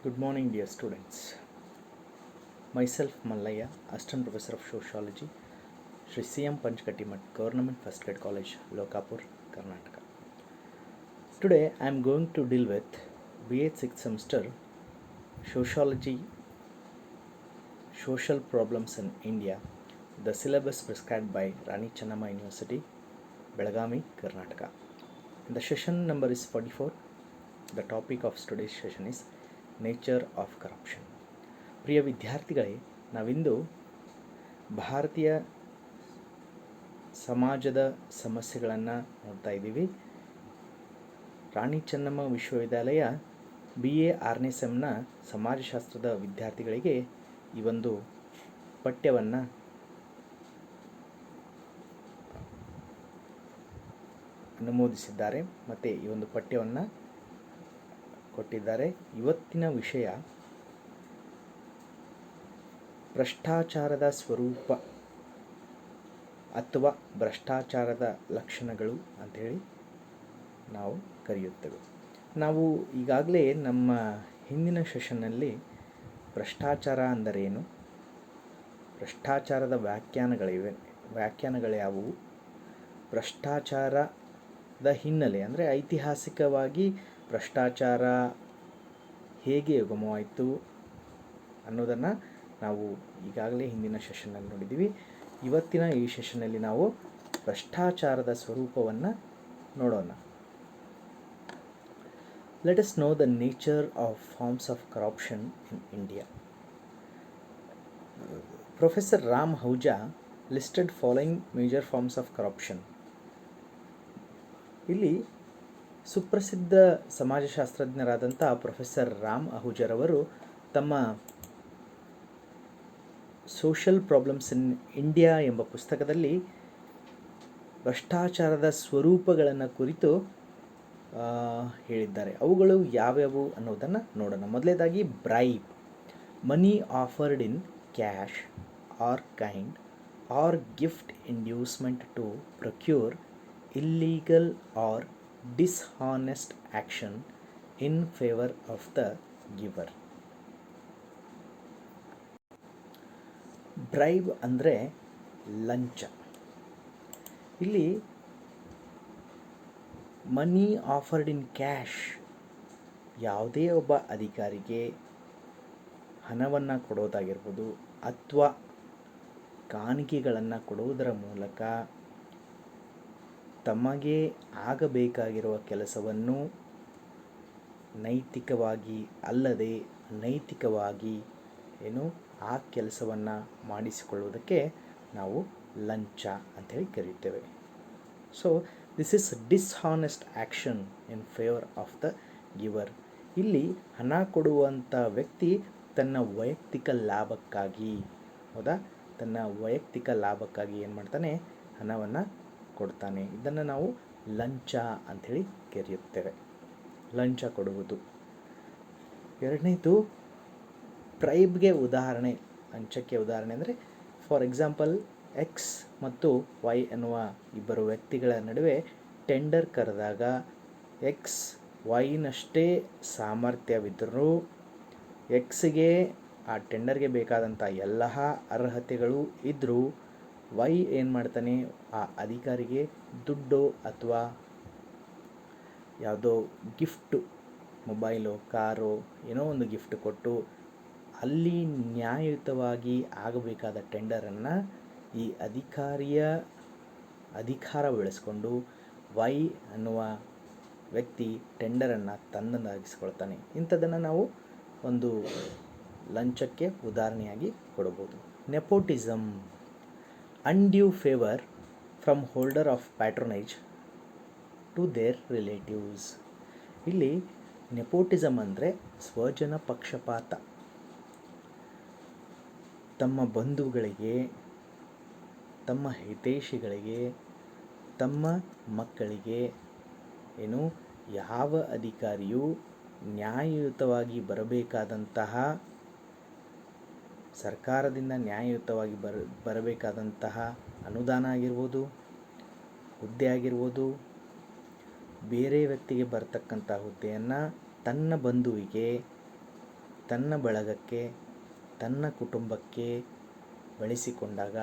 Good morning, dear students. Myself Mallaya, Assistant Professor of Sociology, Sri C.M. Panchkatimat, Government First Grade College, Lokapur, Karnataka. Today I am going to deal with BA 6th semester Sociology, Social Problems in India, the syllabus prescribed by Rani Channamma University, Belagavi, Karnataka. The session number is 44. The topic of today's session is Nature of Corruption. ಪ್ರಿಯ ವಿದ್ಯಾರ್ಥಿಗಳೇ, ನಾವಿಂದು ಭಾರತೀಯ ಸಮಾಜದ ಸಮಸ್ಯೆಗಳನ್ನು ನೋಡ್ತಾ ಇದ್ದೀವಿ. ರಾಣಿ ಚೆನ್ನಮ್ಮ ವಿಶ್ವವಿದ್ಯಾಲಯ BA 6ನೇ ಸೆಮ್ನ ಸಮಾಜಶಾಸ್ತ್ರದ ವಿದ್ಯಾರ್ಥಿಗಳಿಗೆ ಈ ಒಂದು ಪಠ್ಯವನ್ನು ಅನುಮೋದಿಸಿದ್ದಾರೆ ಮತ್ತು ಈ ಒಂದು ಪಠ್ಯವನ್ನು ಕೊಟ್ಟಿದ್ದಾರೆ. ಇವತ್ತಿನ ವಿಷಯ ಭ್ರಷ್ಟಾಚಾರದ ಸ್ವರೂಪ ಅಥವಾ ಭ್ರಷ್ಟಾಚಾರದ ಲಕ್ಷಣಗಳು ಅಂಥೇಳಿ ನಾವು ಕರೆಯುತ್ತೇವೆ. ನಾವು ಈಗಾಗಲೇ ನಮ್ಮ ಹಿಂದಿನ ಸೆಷನ್ನಲ್ಲಿ ಭ್ರಷ್ಟಾಚಾರ ಅಂದರೇನು, ಭ್ರಷ್ಟಾಚಾರದ ವ್ಯಾಖ್ಯಾನಗಳ್ಯಾವುವು, ಭ್ರಷ್ಟಾಚಾರದ ಹಿನ್ನೆಲೆ ಅಂದರೆ ಐತಿಹಾಸಿಕವಾಗಿ ಭ್ರಷ್ಟಾಚಾರ ಹೇಗೆ ಉಗಮವಾಯಿತು ಅನ್ನೋದನ್ನು ನಾವು ಈಗಾಗಲೇ ಹಿಂದಿನ ಸೆಷನ್ನಲ್ಲಿ ನೋಡಿದ್ದೀವಿ. ಇವತ್ತಿನ ಈ ಸೆಷನ್ನಲ್ಲಿ ನಾವು ಭ್ರಷ್ಟಾಚಾರದ ಸ್ವರೂಪವನ್ನು ನೋಡೋಣ. Let us know the nature of forms of corruption in India. Professor Ram Ahuja listed following major forms of corruption. ಇಲ್ಲಿ ಸುಪ್ರಸಿದ್ಧ ಸಮಾಜಶಾಸ್ತ್ರಜ್ಞರಾದಂಥ ಪ್ರೊಫೆಸರ್ ರಾಮ್ ಅಹುಜರವರು ತಮ್ಮ ಸೋಷಲ್ ಪ್ರಾಬ್ಲಮ್ಸ್ ಇನ್ ಇಂಡಿಯಾ ಎಂಬ ಪುಸ್ತಕದಲ್ಲಿ ಭ್ರಷ್ಟಾಚಾರದ ಸ್ವರೂಪಗಳನ್ನು ಕುರಿತು ಹೇಳಿದ್ದಾರೆ. ಅವುಗಳು ಯಾವ್ಯಾವು ಅನ್ನೋದನ್ನು ನೋಡೋಣ. ಮೊದಲನೇದಾಗಿ bribe, money offered in cash or kind or gift inducement to procure illegal or dishonest action in favour of the giver. Bribe ಅಂದರೆ ಲಂಚ. ಇಲ್ಲಿ ಮನಿ ಆಫರ್ಡ್ ಇನ್ ಕ್ಯಾಶ್, ಯಾವುದೇ ಒಬ್ಬ ಅಧಿಕಾರಿಗೆ ಹಣವನ್ನು ಕೊಡೋದಾಗಿರ್ಬೋದು ಅಥವಾ ಕಾಣಿಕೆಗಳನ್ನು ಕೊಡುವುದರ ಮೂಲಕ ತಮಗೆ ಆಗಬೇಕಾಗಿರುವ ಕೆಲಸವನ್ನು ನೈತಿಕವಾಗಿ ಅಲ್ಲದೆ ನೈತಿಕವಾಗಿ ಆ ಕೆಲಸವನ್ನು ಮಾಡಿಸಿಕೊಳ್ಳುವುದಕ್ಕೆ ನಾವು ಲಂಚ ಅಂಥೇಳಿ ಕರೆಯುತ್ತೇವೆ. So this is dishonest action in favour of the giver. ಇಲ್ಲಿ ಹಣ ಕೊಡುವಂಥ ವ್ಯಕ್ತಿ ತನ್ನ ವೈಯಕ್ತಿಕ ಲಾಭಕ್ಕಾಗಿ, ತನ್ನ ವೈಯಕ್ತಿಕ ಲಾಭಕ್ಕಾಗಿ ಏನು ಮಾಡ್ತಾನೆ, ಹಣವನ್ನು ಕೊಡ್ತಾನೆ. ಇದನ್ನು ನಾವು ಲಂಚ ಅಂಥೇಳಿ ಕರೆಯುತ್ತೇವೆ, ಲಂಚ ಕೊಡುವುದು. ಎರಡನೇದು ಬ್ರೈಬ್ಗೆ ಉದಾಹರಣೆ, ಲಂಚಕ್ಕೆ ಉದಾಹರಣೆ ಅಂದರೆ ಫಾರ್ ಎಕ್ಸಾಂಪಲ್ ಎಕ್ಸ್ ಮತ್ತು ವೈ ಎನ್ನುವ ಇಬ್ಬರು ವ್ಯಕ್ತಿಗಳ ನಡುವೆ ಟೆಂಡರ್ ಕರೆದಾಗ ಎಕ್ಸ್ ವೈನಷ್ಟೇ ಸಾಮರ್ಥ್ಯವಿದ್ದರೂ ಎಕ್ಸ್ಗೆ ಆ ಟೆಂಡರ್ಗೆ ಬೇಕಾದಂಥ ಎಲ್ಲ ಅರ್ಹತೆಗಳು ಇದ್ದರೂ ವೈ ಏನು ಮಾಡ್ತಾನೆ, ಆ ಅಧಿಕಾರಿಗೆ ದುಡ್ಡು ಅಥವಾ ಯಾವುದೋ ಗಿಫ್ಟು, ಮೊಬೈಲು, ಕಾರು, ಏನೋ ಒಂದು ಗಿಫ್ಟ್ ಕೊಟ್ಟು ಅಲ್ಲಿ ನ್ಯಾಯಯುತವಾಗಿ ಆಗಬೇಕಾದ ಟೆಂಡರನ್ನು ಈ ಅಧಿಕಾರಿಯ ಅಧಿಕಾರ ಬೆಳೆಸ್ಕೊಂಡು ವೈ ಅನ್ನುವ ವ್ಯಕ್ತಿ ಟೆಂಡರನ್ನು ತನ್ನದಾಗಿಸ್ಕೊಳ್ತಾನೆ. ಇಂಥದ್ದನ್ನು ನಾವು ಒಂದು ಲಂಚಕ್ಕೆ ಉದಾಹರಣೆಯಾಗಿ ಕೊಡಬಹುದು. Nepotism, undue favour from holder of patronage to their relatives. ಇಲ್ಲಿ ನೆಪೋಟಿಸಮ್ ಅಂದರೆ ಸ್ವಜನ ಪಕ್ಷಪಾತ. ತಮ್ಮ ಬಂಧುಗಳಿಗೆ, ತಮ್ಮ ಹಿತೈಷಿಗಳಿಗೆ, ತಮ್ಮ ಮಕ್ಕಳಿಗೆ ಯಾವ ಅಧಿಕಾರಿಯು ನ್ಯಾಯಯುತವಾಗಿ ಬರಬೇಕಾದಂತಹ, ಸರ್ಕಾರದಿಂದ ನ್ಯಾಯಯುತವಾಗಿ ಬರಬೇಕಾದಂತಹ ಅನುದಾನ ಆಗಿರ್ಬೋದು, ಹುದ್ದೆ ಆಗಿರ್ಬೋದು, ಬೇರೆ ವ್ಯಕ್ತಿಗೆ ಬರತಕ್ಕಂಥ ಹುದ್ದೆಯನ್ನು ತನ್ನ ಬಂಧುವಿಗೆ ತನ್ನ ಬಳಗಕ್ಕೆ ತನ್ನ ಕುಟುಂಬಕ್ಕೆ ಬಳಸಿಕೊಂಡಾಗ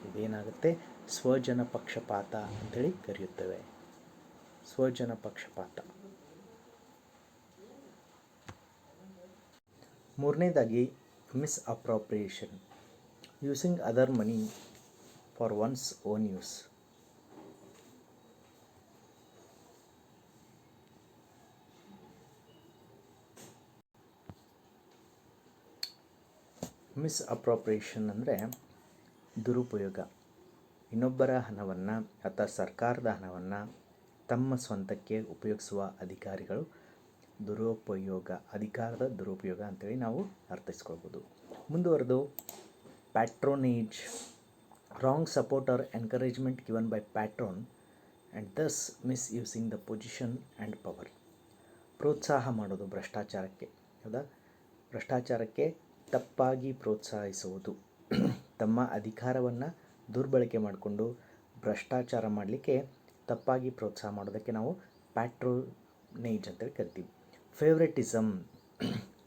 ಇದೇನಾಗುತ್ತೆ, ಸ್ವಜನ ಪಕ್ಷಪಾತ ಅಂತೇಳಿ ಕರೆಯುತ್ತೇವೆ. ಸ್ವಜನ ಪಕ್ಷಪಾತ. ಮೂರನೇದಾಗಿ misappropriation, using other money for one's own use. Misappropriation ಅಂದರೆ ದುರುಪಯೋಗ. ಇನ್ನೊಬ್ಬರ ಹಣವನ್ನು ಅಥವಾ ಸರ್ಕಾರದ ಹಣವನ್ನು ತಮ್ಮ ಸ್ವಂತಕ್ಕೆ ಉಪಯೋಗಿಸುವ ಅಧಿಕಾರಿಗಳು ದುರುಪಯೋಗ, ಅಧಿಕಾರದ ದುರುಪಯೋಗ ಅಂತೇಳಿ ನಾವು ಅರ್ಥೈಸ್ಕೊಳ್ಬೋದು. ಮುಂದುವರೆದು patronage, wrong support or encouragement given by patron and thus misusing the position and power. ಪ್ರೋತ್ಸಾಹ ಮಾಡೋದು ಭ್ರಷ್ಟಾಚಾರಕ್ಕೆ, ಹೌದಾ, ಭ್ರಷ್ಟಾಚಾರಕ್ಕೆ ತಪ್ಪಾಗಿ ಪ್ರೋತ್ಸಾಹಿಸುವುದು, ತಮ್ಮ ಅಧಿಕಾರವನ್ನು ದುರ್ಬಳಕೆ ಮಾಡಿಕೊಂಡು ಭ್ರಷ್ಟಾಚಾರ ಮಾಡಲಿಕ್ಕೆ ತಪ್ಪಾಗಿ ಪ್ರೋತ್ಸಾಹ ಮಾಡೋದಕ್ಕೆ ನಾವು ಪ್ಯಾಟ್ರೋನೇಜ್ ಅಂತೇಳಿ ಕರಿತೀವಿ. Favouritism,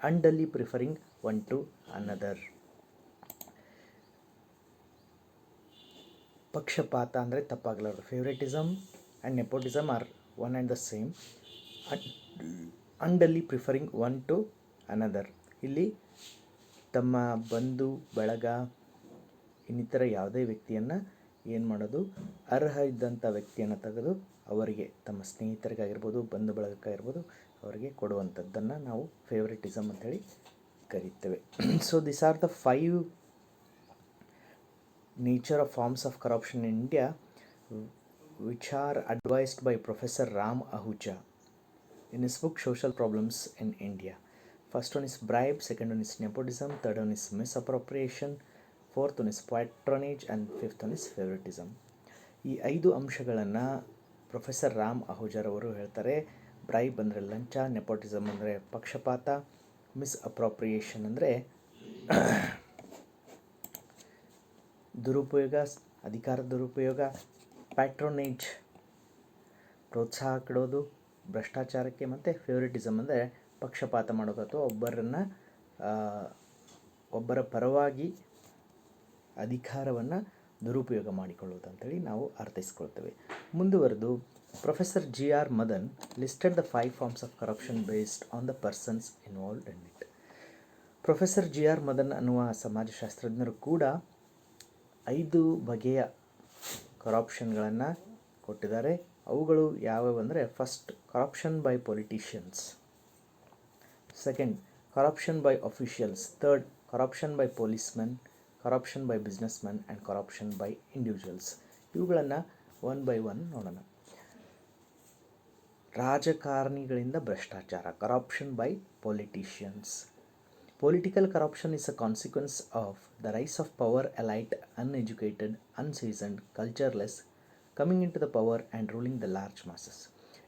unduly preferring one to another. ಪಕ್ಷಪಾತ ಅಂದರೆ ತಪ್ಪಾಗಲಾರದು. Favouritism and nepotism are one and the same. Unduly preferring one to another, ಇಲ್ಲಿ ತಮ್ಮ ಬಂಧು ಬಳಗ ಇನ್ನಿತರ ಯಾವುದೇ ವ್ಯಕ್ತಿಯನ್ನು ಏನು ಮಾಡೋದು, ಅರ್ಹ ಇದ್ದಂಥ ವ್ಯಕ್ತಿಯನ್ನು ತೆಗೆದು ಅವರಿಗೆ, ತಮ್ಮ ಸ್ನೇಹಿತರಿಗಾಗಿರ್ಬೋದು, ಬಂಧು ಬಳಗಕ್ಕಾಗಿರ್ಬೋದು, ಅವರಿಗೆ ಕೊಡುವಂಥದ್ದನ್ನು ನಾವು ಫೇವ್ರೆಟಿಸಮ್ ಅಂತೇಳಿ ಕರೀತೇವೆ. So this are the 5 nature of forms of corruption in India which are advised by Professor Ram Ahuja in his book Social Problems in India. First one is bribe, second one is nepotism, third one is misappropriation, fourth one is patronage and fifth one is favoritism. ಈ 5 ಅಂಶಗಳನ್ನು professor Ram ಅಹುಜರ್ ಅವರು ಹೇಳ್ತಾರೆ. Bribe ಅಂದರೆ ಲಂಚ, nepotism ಅಂದರೆ ಪಕ್ಷಪಾತ, ಮಿಸ್ಅಪ್ರಾಪ್ರಿಯೇಷನ್ ಅಂದರೆ ದುರುಪಯೋಗ, ಅಧಿಕಾರದ ದುರುಪಯೋಗ, ಪ್ಯಾಟ್ರೋನೇಜ್ ಪ್ರೋತ್ಸಾಹ ಕೊಡೋದು ಭ್ರಷ್ಟಾಚಾರಕ್ಕೆ, ಮತ್ತು ಫೇವರಿಟಿಸಮ್ ಅಂದರೆ ಪಕ್ಷಪಾತ ಮಾಡೋದು ಅಥವಾ ಒಬ್ಬರ ಪರವಾಗಿ ಅಧಿಕಾರವನ್ನು ದುರುಪಯೋಗ ಮಾಡಿಕೊಳ್ಳೋದು ಅಂತೇಳಿ ನಾವು ಅರ್ಥೈಸ್ಕೊಳ್ತೇವೆ. ಮುಂದುವರೆದು professor GR Madan listed the 5 forms of corruption based on the persons involved in it. Professor GR Madan ಅನ್ನುವ ಸಮಾಜಶಾಸ್ತ್ರಜ್ಞರು ಕೂಡ 5 ಬಗೆಯ ಕರಪ್ಷನ್ಗಳನ್ನು ಕೊಟ್ಟಿದ್ದಾರೆ. ಅವುಗಳು ಯಾವುವು ಅಂದರೆ, first corruption by politicians, second corruption by officials, third corruption by policemen, corruption by businessmen and corruption by individuals. ಇವುಗಳನ್ನು one by one ನೋಡೋಣ. ರಾಜಕಾರಣಿಗಳಿಂದ ಭ್ರಷ್ಟಾಚಾರ, corruption by politicians. Political corruption is a consequence of the rise of power elite, uneducated, unseasoned, cultureless, coming into the power and ruling the large masses.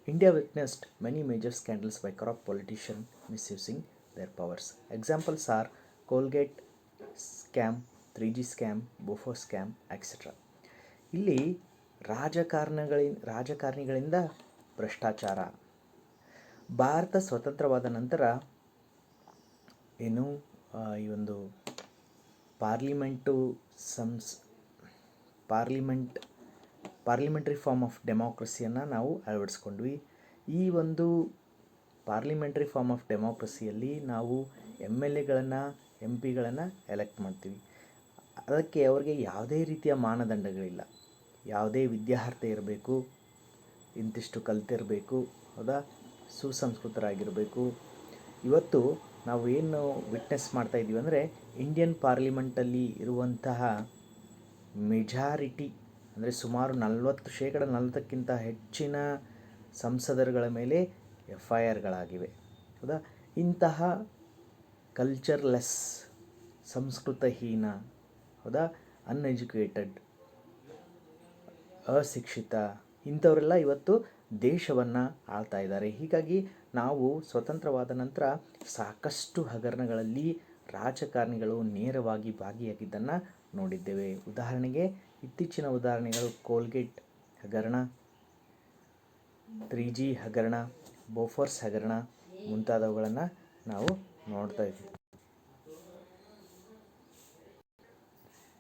India witnessed many major scandals by corrupt politicians misusing their powers. Examples are Colgate scam, 3G scam, Bofors scam, etc. ಇಲ್ಲಿ ರಾಜಕಾರಣಿಗಳಿಂದ ಭ್ರಷ್ಟಾಚಾರ. ಭಾರತ ಸ್ವತಂತ್ರವಾದ ನಂತರ ಏನು ಈ ಒಂದು parliamentary form of ಡೆಮಾಕ್ರಸಿಯನ್ನು ನಾವು ಅಳವಡಿಸ್ಕೊಂಡ್ವಿ. ಈ ಒಂದು ಪಾರ್ಲಿಮೆಂಟ್ರಿ ಫಾರ್ಮ್ ಆಫ್ ಡೆಮಾಕ್ರಸಿಯಲ್ಲಿ ನಾವು MLAಗಳನ್ನು MP ಗಳನ್ನು ಎಲೆಕ್ಟ್ ಮಾಡ್ತೀವಿ. ಅದಕ್ಕೆ ಅವ್ರಿಗೆ ಯಾವುದೇ ರೀತಿಯ ಮಾನದಂಡಗಳಿಲ್ಲ. ಯಾವುದೇ ವಿದ್ಯಾರ್ಹತೆ ಇರಬೇಕು, ಇಂತಿಷ್ಟು ಕಲಿತಿರಬೇಕು, ಹೌದಾ, ಸುಸಂಸ್ಕೃತರಾಗಿರಬೇಕು. ಇವತ್ತು ನಾವು ಏನು ವಿಟ್ನೆಸ್ ಮಾಡ್ತಾ ಇದ್ದೀವಿ ಅಂದರೆ, ಇಂಡಿಯನ್ ಪಾರ್ಲಿಮೆಂಟಲ್ಲಿ ಇರುವಂತಹ ಮೆಜಾರಿಟಿ ಅಂದರೆ ಸುಮಾರು 40% ಹೆಚ್ಚಿನ ಸಂಸದರುಗಳ ಮೇಲೆ FIRಗಳಾಗಿವೆ, ಹೌದಾ. ಇಂತಹ ಕಲ್ಚರ್ಲೆಸ್, ಸಂಸ್ಕೃತಹೀನ, ಹೌದಾ, ಅನ್ಎಜುಕೇಟೆಡ್, ಅಶಿಕ್ಷಿತ, ಇಂಥವರೆಲ್ಲ ಇವತ್ತು ದೇಶವನ್ನು ಆಳ್ತಾ ಇದ್ದಾರೆ. ಹೀಗಾಗಿ ನಾವು ಸ್ವತಂತ್ರವಾದ ನಂತರ ಸಾಕಷ್ಟು ಹಗರಣಗಳಲ್ಲಿ ರಾಜಕಾರಣಿಗಳು ನೇರವಾಗಿ ಭಾಗಿಯಾಗಿದ್ದನ್ನು ನೋಡಿದ್ದೇವೆ. ಉದಾಹರಣೆಗೆ ಇತ್ತೀಚಿನ ಉದಾಹರಣೆಗಳು ಕೋಲ್ಗೇಟ್ ಹಗರಣ, 3G ಹಗರಣ, ಬೋಫರ್ಸ್ ಹಗರಣ ಮುಂತಾದವುಗಳನ್ನು ನಾವು ನೋಡ್ತಾ ಇದ್ದೀವಿ.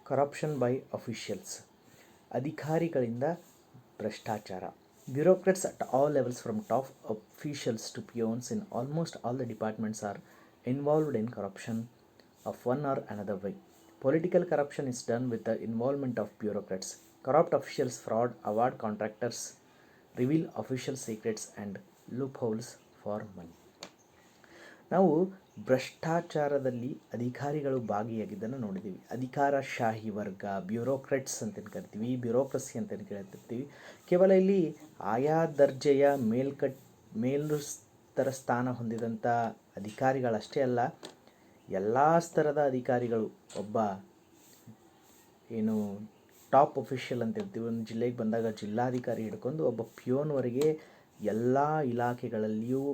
ಕರಪ್ಷನ್ ಬೈ ಅಫಿಷಿಯಲ್ಸ್, ಅಧಿಕಾರಿಗಳಿಂದ ಭ್ರಷ್ಟಾಚಾರ. Bureaucrats at all levels from top officials to peons in almost all the departments are involved in corruption of one or another way. Political corruption is done with the involvement of bureaucrats. Corrupt officials fraud, award contractors, reveal official secrets and loopholes for money. ನಾವು ಭ್ರಷ್ಟಾಚಾರದಲ್ಲಿ ಅಧಿಕಾರಿಗಳು ಭಾಗಿಯಾಗಿದ್ದನ್ನು ನೋಡಿದ್ದೀವಿ. ಅಧಿಕಾರಶಾಹಿ ವರ್ಗ, ಬ್ಯೂರೋಕ್ರೆಟ್ಸ್ ಅಂತ ಕರಿತೀವಿ, bureaucracy ಅಂತ ಕೇಳ್ತಿರ್ತೀವಿ. ಕೇವಲ ಇಲ್ಲಿ ಆಯಾ ದರ್ಜೆಯ ಮೇಲುಸ್ತರ ಸ್ಥಾನ ಹೊಂದಿದಂಥ ಅಧಿಕಾರಿಗಳಷ್ಟೇ ಅಲ್ಲ, ಎಲ್ಲ ಸ್ತರದ ಅಧಿಕಾರಿಗಳು, ಒಬ್ಬ ಏನು ಟಾಪ್ ಅಫಿಷಿಯಲ್ ಅಂತ ಇರ್ತೀವಿ, ಒಂದು ಜಿಲ್ಲೆಗೆ ಬಂದಾಗ ಜಿಲ್ಲಾಧಿಕಾರಿ ಹಿಡ್ಕೊಂಡು ಒಬ್ಬ ಪ್ಯೂನ್ವರೆಗೆ ಎಲ್ಲ ಇಲಾಖೆಗಳಲ್ಲಿಯೂ,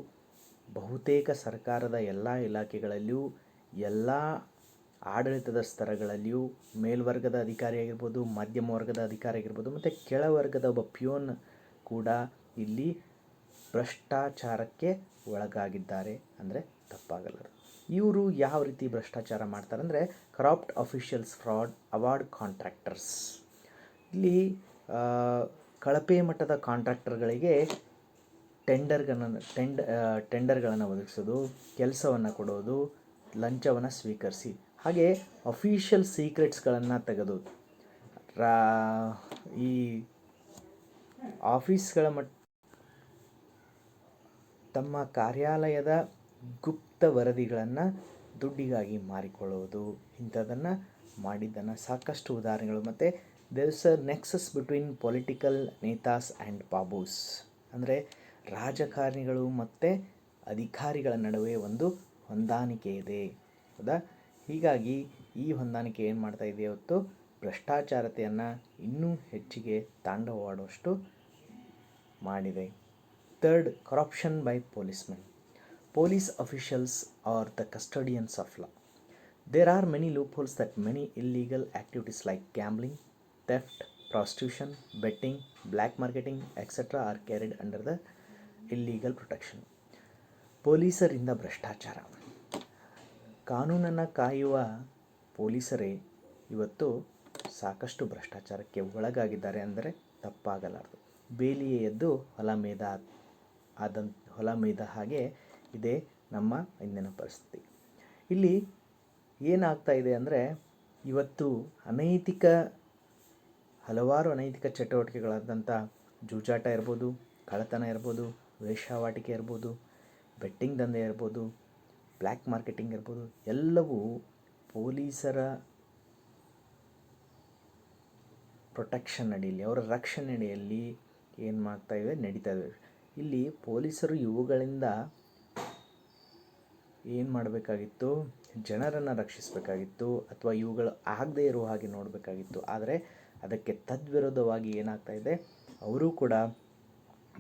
ಬಹುತೇಕ ಸರ್ಕಾರದ ಎಲ್ಲ ಇಲಾಖೆಗಳಲ್ಲಿಯೂ, ಎಲ್ಲ ಆಡಳಿತದ ಸ್ತರಗಳಲ್ಲಿಯೂ, ಮೇಲ್ವರ್ಗದ ಅಧಿಕಾರಿ ಆಗಿರ್ಬೋದು, ಮಧ್ಯಮ ವರ್ಗದ ಅಧಿಕಾರಿ ಆಗಿರ್ಬೋದು, ಮತ್ತು ಕೆಳವರ್ಗದ ಒಬ್ಬ ಪ್ಯೂನ್ ಕೂಡ ಇಲ್ಲಿ ಭ್ರಷ್ಟಾಚಾರಕ್ಕೆ ಒಳಗಾಗಿದ್ದಾರೆ ಅಂದರೆ ತಪ್ಪಾಗಲಾರದು. ಇವರು ಯಾವ ರೀತಿ ಭ್ರಷ್ಟಾಚಾರ ಮಾಡ್ತಾರೆ ಅಂದರೆ corrupt officials, fraud, award contractors. ಇಲ್ಲಿ ಕಳಪೆ ಮಟ್ಟದ ಕಾಂಟ್ರಾಕ್ಟರ್ಗಳಿಗೆ ಟೆಂಡರ್ಗಳನ್ನು ಒದಗಿಸೋದು, ಕೆಲಸವನ್ನು ಕೊಡೋದು, ಲಂಚವನ್ನು ಸ್ವೀಕರಿಸಿ, ಹಾಗೆ ಅಫಿಷಿಯಲ್ ಸೀಕ್ರೆಟ್ಸ್ಗಳನ್ನು ತೆಗೆದು ಈ ಆಫೀಸ್ಗಳ ತಮ್ಮ ಕಾರ್ಯಾಲಯದ ಗುಪ್ತ ವರದಿಗಳನ್ನು ದುಡ್ಡಿಗಾಗಿ ಮಾರಿಕೊಳ್ಳುವುದು, ಇಂಥದ್ದನ್ನು ಮಾಡಿದ್ದನ್ನು ಸಾಕಷ್ಟು ಉದಾಹರಣೆಗಳು. ಮತ್ತು there is a nexus between political netas and babus, ಅಂದರೆ ರಾಜಕಾರಣಿಗಳು ಮತ್ತು ಅಧಿಕಾರಿಗಳ ನಡುವೆ ಒಂದು ಹೊಂದಾಣಿಕೆ ಇದೆ, ಹೌದಾ? ಹೀಗಾಗಿ ಈ ಹೊಂದಾಣಿಕೆ ಏನು ಮಾಡ್ತಾ ಇದೆ, ಇವತ್ತು ಭ್ರಷ್ಟಾಚಾರತೆಯನ್ನು ಇನ್ನೂ ಹೆಚ್ಚಿಗೆ ತಾಂಡವವಾಡುವಷ್ಟು ಮಾಡಿದೆ. Third, corruption by policemen. Police officials are the custodians of law. There are many loopholes that many illegal activities like gambling, theft, prostitution, betting, black marketing, etc. are carried under the illegal protection. ಪೊಲೀಸರಿಂದ ಭ್ರಷ್ಟಾಚಾರ. ಕಾನೂನನ್ನು ಕಾಯುವ ಪೊಲೀಸರೇ ಇವತ್ತು ಸಾಕಷ್ಟು ಭ್ರಷ್ಟಾಚಾರಕ್ಕೆ ಒಳಗಾಗಿದ್ದಾರೆ ಅಂದರೆ ತಪ್ಪಾಗಲಾರದು. ಬೇಲಿಯೇ ಎದ್ದು ಹೊಲ ಮೇಯ್ದ ಹಾಗೆ ಇದೆ ನಮ್ಮ ಇಂದಿನ ಪರಿಸ್ಥಿತಿ. ಇಲ್ಲಿ ಏನಾಗ್ತಾ ಇದೆ ಅಂದರೆ ಇವತ್ತು ಹಲವಾರು ಅನೈತಿಕ ಚಟುವಟಿಕೆಗಳಾದಂಥ ಜೂಜಾಟ ಇರ್ಬೋದು, ಕಳ್ಳತನ ಇರ್ಬೋದು, ವೇಶ್ಯಾವಾಟಿಕೆ ಇರ್ಬೋದು, ಬೆಟ್ಟಿಂಗ್ ದಂಧೆ ಇರ್ಬೋದು, ಬ್ಲ್ಯಾಕ್ ಮಾರ್ಕೆಟಿಂಗ್ ಇರ್ಬೋದು, ಎಲ್ಲವೂ ಪೊಲೀಸರ ಪ್ರೊಟೆಕ್ಷನ್ ಅಡಿಯಲ್ಲಿ, ಅವರ ರಕ್ಷಣೆ ಅಡಿಯಲ್ಲಿ ಏನು ಮಾಡ್ತಾಯಿವೆ, ನಡೀತಾ ಇವೆ. ಇಲ್ಲಿ ಪೊಲೀಸರು ಇವುಗಳಿಂದ ಏನು ಮಾಡಬೇಕಾಗಿತ್ತು, ಜನರನ್ನು ರಕ್ಷಿಸಬೇಕಾಗಿತ್ತು, ಅಥವಾ ಇವುಗಳು ಆಗದೇ ಇರುವ ಹಾಗೆ ನೋಡಬೇಕಾಗಿತ್ತು. ಆದರೆ ಅದಕ್ಕೆ ತದ್ವಿರೋಧವಾಗಿ ಏನಾಗ್ತಾ ಇದೆ, ಅವರು ಕೂಡ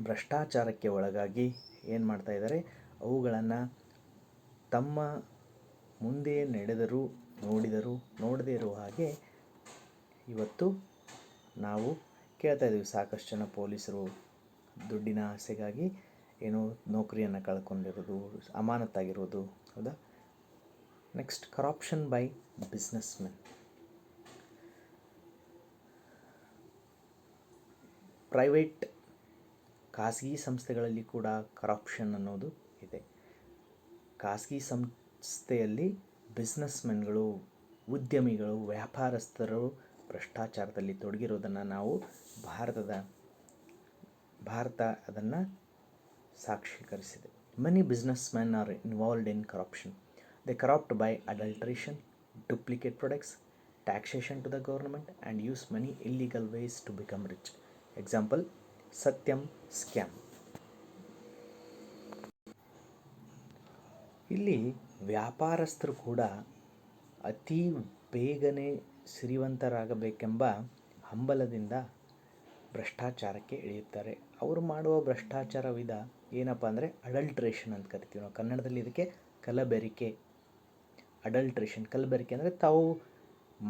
ಭ್ರಷ್ಟಾಚಾರಕ್ಕೆ ಒಳಗಾಗಿ ಏನು ಮಾಡ್ತಾ ಇದ್ದಾರೆ, ಅವುಗಳನ್ನು ತಮ್ಮ ಮುಂದೆ ನಡೆದರೂ ನೋಡಿದರೂ ನೋಡದೇ ಇರುವ ಹಾಗೆ ಇವತ್ತು ನಾವು ಕೇಳ್ತಾ ಇದ್ದೀವಿ. ಸಾಕಷ್ಟು ಜನ ಪೊಲೀಸರು ದುಡ್ಡಿನ ಆಸೆಗಾಗಿ ಏನೋ ನೌಕರಿಯನ್ನು ಕಳ್ಕೊಂಡಿರೋದು, ಅಮಾನತಾಗಿರೋದು, ಹೌದಾ? Next, corruption by business men. Private ಖಾಸಗಿ ಸಂಸ್ಥೆಗಳಲ್ಲಿ ಕೂಡ ಕರಪ್ಷನ್ ಅನ್ನೋದು ಇದೆ. ಖಾಸಗಿ ಸಂಸ್ಥೆಯಲ್ಲಿ ಬಿಸ್ನೆಸ್ ಮೆನ್ಗಳು, ಉದ್ಯಮಿಗಳು, ವ್ಯಾಪಾರಸ್ಥರು ಭ್ರಷ್ಟಾಚಾರದಲ್ಲಿ ತೊಡಗಿರೋದನ್ನು ನಾವು ಭಾರತ ಅದನ್ನು ಸಾಕ್ಷೀಕರಿಸಿದೆ. Many businessmen are involved in corruption. They corrupt by adulteration, duplicate products, taxation to the government, and use many illegal ways to become rich. Example, Satyam scam. ಇಲ್ಲಿ ವ್ಯಾಪಾರಸ್ಥರು ಕೂಡ ಅತಿ ಬೇಗನೆ ಸಿರಿವಂತರಾಗಬೇಕೆಂಬ ಹಂಬಲದಿಂದ ಭ್ರಷ್ಟಾಚಾರಕ್ಕೆ ಇಳಿಯುತ್ತಾರೆ. ಅವರು ಮಾಡುವ ಭ್ರಷ್ಟಾಚಾರ ವಿಧ ಏನಪ್ಪ ಅಂದರೆ ಅಡಲ್ಟ್ರೇಷನ್ ಅಂತ ಕರಿತೀವಿ ನಾವು ಕನ್ನಡದಲ್ಲಿ. ಇದಕ್ಕೆ ಕಲಬೆರಿಕೆ. ಕಲಬೆರಿಕೆ ಅಂದರೆ ತಾವು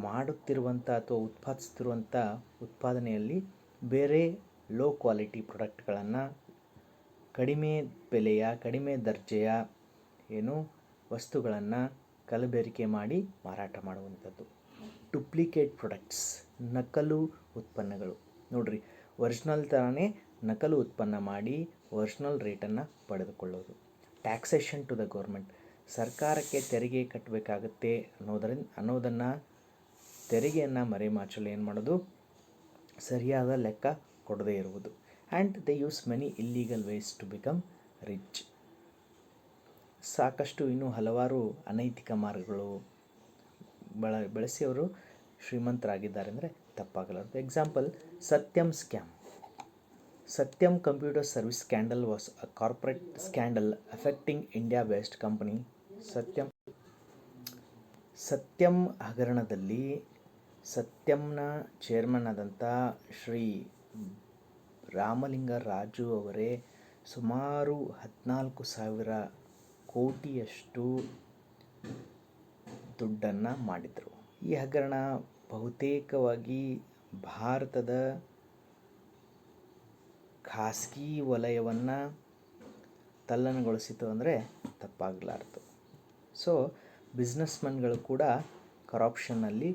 ಮಾಡುತ್ತಿರುವಂಥ ಅಥವಾ ಉತ್ಪಾದಿಸ್ತಿರುವಂಥ ಉತ್ಪಾದನೆಯಲ್ಲಿ ಬೇರೆ ಲೋ ಕ್ವಾಲಿಟಿ ಪ್ರಾಡಕ್ಟ್ಗಳನ್ನು, ಕಡಿಮೆ ಬೆಲೆಯ, ಕಡಿಮೆ ದರ್ಜೆಯ ವಸ್ತುಗಳನ್ನು ಕಲಬೆರಿಕೆ ಮಾಡಿ ಮಾರಾಟ ಮಾಡುವಂಥದ್ದು. ಡುಪ್ಲಿಕೇಟ್ ಪ್ರಾಡಕ್ಟ್ಸ್, ನಕಲು ಉತ್ಪನ್ನಗಳು. ನೋಡ್ರಿ, ಒರಿಜಿನಲ್ ಥರನೇ ನಕಲು ಉತ್ಪನ್ನ ಮಾಡಿ ಒರಿಜಿನಲ್ ರೇಟನ್ನು ಪಡೆದುಕೊಳ್ಳೋದು. ಟ್ಯಾಕ್ಸೇಷನ್ ಟು ದ ಗೌರ್ಮೆಂಟ್, ಸರ್ಕಾರಕ್ಕೆ ತೆರಿಗೆ ಕಟ್ಟಬೇಕಾಗತ್ತೆ ಅನ್ನೋದನ್ನು ತೆರಿಗೆಯನ್ನು ಮರೆಮಾಚಲು ಏನು ಮಾಡೋದು, ಸರಿಯಾದ ಲೆಕ್ಕ ಕೊಡದೇ ಇರುವುದು. And they use many illegal ways to become rich. ಸಾಕಷ್ಟು ಇನ್ನೂ ಹಲವಾರು ಅನೈತಿಕ ಮಾರ್ಗಗಳು ಬಳಸಿ ಅವರು ಶ್ರೀಮಂತರಾಗಿದ್ದಾರೆ ಅಂದರೆ ತಪ್ಪಾಗಲಾರದು. ಎಕ್ಸಾಂಪಲ್, ಸತ್ಯಂ ಸ್ಕ್ಯಾಮ್. ಸತ್ಯಂ computer service scandal was a corporate scandal affecting India based company ಸತ್ಯಂ ಹಗರಣದಲ್ಲಿ ಸತ್ಯಂನ ಚೇರ್ಮನ್ ಆದಂಥ ಶ್ರೀ ರಾಮಲಿಂಗ ರಾಜು ಅವರೇ ಸುಮಾರು 14,000 ಕೋಟಿಯಷ್ಟು ದುಡ್ಡನ್ನು ಮಾಡಿದರು. ಈ ಹಗರಣ ಬಹುತೇಕವಾಗಿ ಭಾರತದ ಖಾಸಗಿ ವಲಯವನ್ನು ತಲ್ಲಣಗೊಳಿಸಿತು ಅಂದರೆ ತಪ್ಪಾಗಲಾರದು. ಸೊ ಬಿಸ್ನೆಸ್ಮನ್ಗಳು ಕೂಡ ಕರಪ್ಷನ್ನಲ್ಲಿ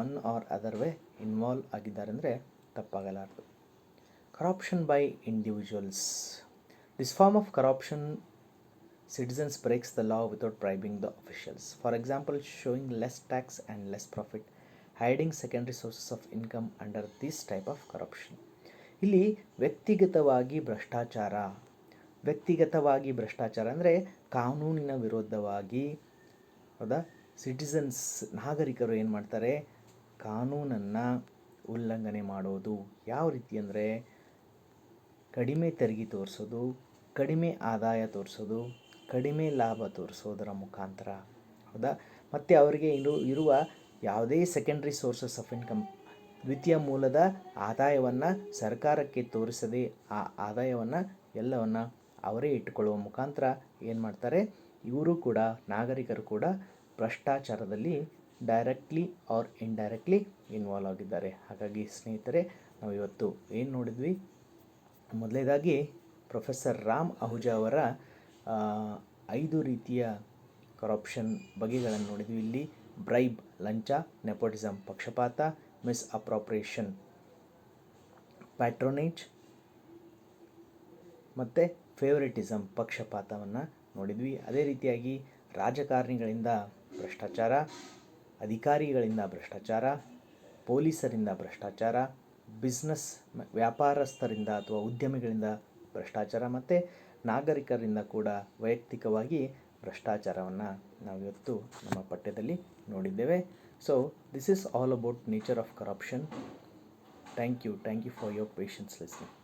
one or other way involve ಆಗಿದ್ದಾರೆ ಅಂದರೆ ತಪ್ಪಾಗಲಾರದು. Corruption by individuals. This form of corruption citizens breaks the law without bribing the officials. For example, showing less tax and less profit, hiding secondary sources of income under this type of corruption. ಇಲ್ಲಿ ವ್ಯಕ್ತಿಗತವಾಗಿ ಭ್ರಷ್ಟಾಚಾರ ಅಂದರೆ ಕಾನೂನಿನ ವಿರುದ್ಧವಾಗಿ, ಹೌದಾ, citizens ನಾಗರಿಕರು ಏನು ಮಾಡ್ತಾರೆ, ಕಾನೂನನ್ನು ಉಲ್ಲಂಘನೆ ಮಾಡೋದು. ಯಾವ ರೀತಿ ಅಂದರೆ ಕಡಿಮೆ ತೆರಿಗೆ ತೋರಿಸೋದು, ಕಡಿಮೆ ಆದಾಯ ತೋರಿಸೋದು, ಕಡಿಮೆ ಲಾಭ ತೋರಿಸೋದರ ಮುಖಾಂತರ, ಹೌದಾ, ಮತ್ತು ಅವರಿಗೆ ಇರುವ ಯಾವುದೇ ಸೆಕೆಂಡ್ರಿ ಸೋರ್ಸಸ್ ಆಫ್ ಇನ್ಕಮ್, ದ್ವಿತೀಯ ಮೂಲದ ಆದಾಯವನ್ನು ಸರ್ಕಾರಕ್ಕೆ ತೋರಿಸದೆ ಆ ಆದಾಯವನ್ನು ಎಲ್ಲವನ್ನು ಅವರೇ ಇಟ್ಟುಕೊಳ್ಳುವ ಮುಖಾಂತರ ಏನು ಮಾಡ್ತಾರೆ, ಇವರು ಕೂಡ ನಾಗರಿಕರು ಕೂಡ ಭ್ರಷ್ಟಾಚಾರದಲ್ಲಿ ಡೈರೆಕ್ಟ್ಲಿ ಆರ್ ಇಂಡೈರೆಕ್ಟ್ಲಿ ಇನ್ವಾಲ್ವ್ ಆಗಿದ್ದಾರೆ. ಹಾಗಾಗಿ ಸ್ನೇಹಿತರೆ, ನಾವು ಇವತ್ತು ಏನು ನೋಡಿದ್ವಿ, ಮೊದಲನೇದಾಗಿ ಪ್ರೊಫೆಸರ್ ರಾಮ್ ಅಹುಜಾ ಅವರ 5 ರೀತಿಯ ಕರಪ್ಷನ್ ಬಗೆಗಳನ್ನು ನೋಡಿದ್ವಿ. ಇಲ್ಲಿ ಬ್ರೈಬ್ ಲಂಚ, ನೆಪೋಟಿಸಮ್ ಪಕ್ಷಪಾತ, ಮಿಸ್ಅಪ್ರಾಪ್ರಿಯೇಷನ್ ಪ್ಯಾಟ್ರೋನೇಜ್ ಮತ್ತು ಫೇವರಿಟಿಸಮ್ ಪಕ್ಷಪಾತವನ್ನು ನೋಡಿದ್ವಿ. ಅದೇ ರೀತಿಯಾಗಿ ರಾಜಕಾರಣಿಗಳಿಂದ ಭ್ರಷ್ಟಾಚಾರ, ಅಧಿಕಾರಿಗಳಿಂದ ಭ್ರಷ್ಟಾಚಾರ, ಪೊಲೀಸರಿಂದ ಭ್ರಷ್ಟಾಚಾರ, ಬಿಸ್ನೆಸ್ ವ್ಯಾಪಾರಸ್ಥರಿಂದ ಅಥವಾ ಉದ್ಯಮಿಗಳಿಂದ ಭ್ರಷ್ಟಾಚಾರ ಮತ್ತು ನಾಗರಿಕರಿಂದ ಕೂಡ ವೈಯಕ್ತಿಕವಾಗಿ ಭ್ರಷ್ಟಾಚಾರವನ್ನು ನಾವಿವತ್ತು ನಮ್ಮ ಪಠ್ಯದಲ್ಲಿ ನೋಡಿದ್ದೇವೆ. So this is all about nature of corruption. Thank you for your patience listening.